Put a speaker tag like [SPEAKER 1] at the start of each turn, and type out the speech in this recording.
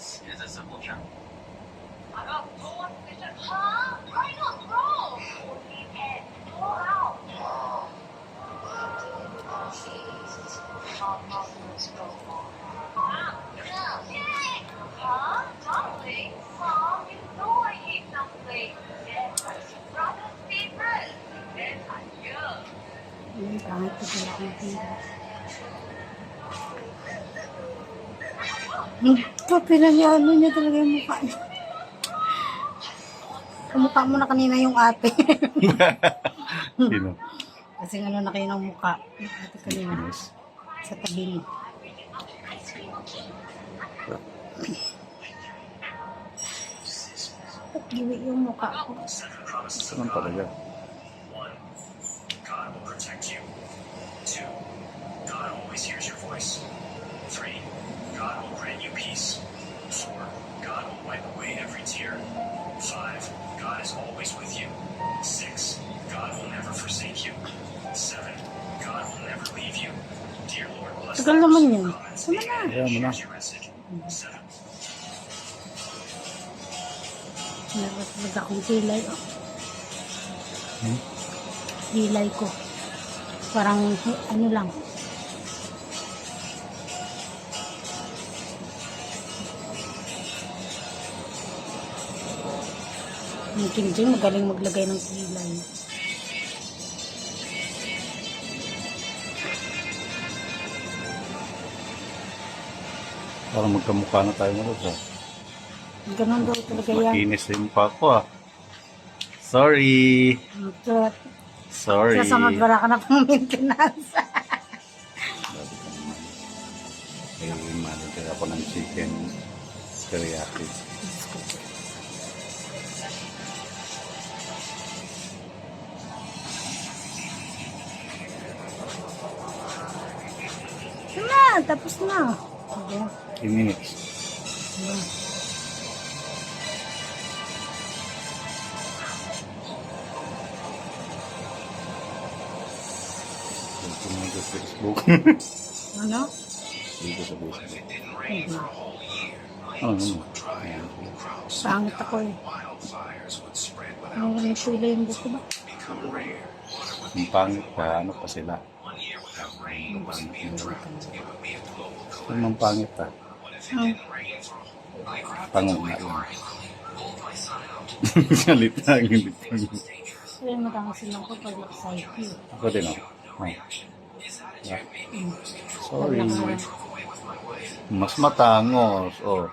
[SPEAKER 1] is a simple jump.
[SPEAKER 2] Ang pangit ko pala ang tira. Pinanyano niya talaga yung mukha niya. Kamukha mo na kanina yung ate.
[SPEAKER 3] Sino?
[SPEAKER 2] Kasi ano na kayo ng mukha. Yung ate kanina. Sa tabi niya. Ba't giwi yung mukha ko?
[SPEAKER 3] Saan talaga?
[SPEAKER 1] God will protect you. 2, God always hears your voice. 3, God will grant you peace. 4, God will wipe away every tear. 5, God is always with you. 6, God will never forsake you. 7, God will never leave you. Dear Lord, bless
[SPEAKER 2] Tagal naman yun.
[SPEAKER 1] Sama na.
[SPEAKER 3] Ayaw mo na.
[SPEAKER 1] Here's your message. 7.
[SPEAKER 2] Meron talaga akong kilay. Oh.
[SPEAKER 3] Hmm?
[SPEAKER 2] Kilay ko. Parang ano lang. Yung Kim Jong magaling maglagay ng kilay.
[SPEAKER 3] Parang magkamukha na tayo ngayon sa.
[SPEAKER 2] Ganun daw talaga yan.
[SPEAKER 3] Makinis yung mukha ko ah. Sorry. Sorry.
[SPEAKER 2] Kaya sa magbara ka na pang maintenance.
[SPEAKER 3] Kaya manager ako ng chicken teriyaki.
[SPEAKER 2] Na, tapos na. Okay.
[SPEAKER 3] 10 minutes. Dito sa Facebook.
[SPEAKER 2] Ano?
[SPEAKER 3] Dito sa Facebook.
[SPEAKER 2] Ayun.
[SPEAKER 3] Ano? Ayan.
[SPEAKER 2] Pangit ako eh. Ano yung sila yung gusto ba?
[SPEAKER 3] Ang pangit ka, ano pa sila? Ang pangit ka. Pangit na lang. Galit na, galit na.
[SPEAKER 2] Kaya matangos sila ko pag excited.
[SPEAKER 3] Ako din ako. Oh. Yeah. Sorry. Mas matangos. Oh.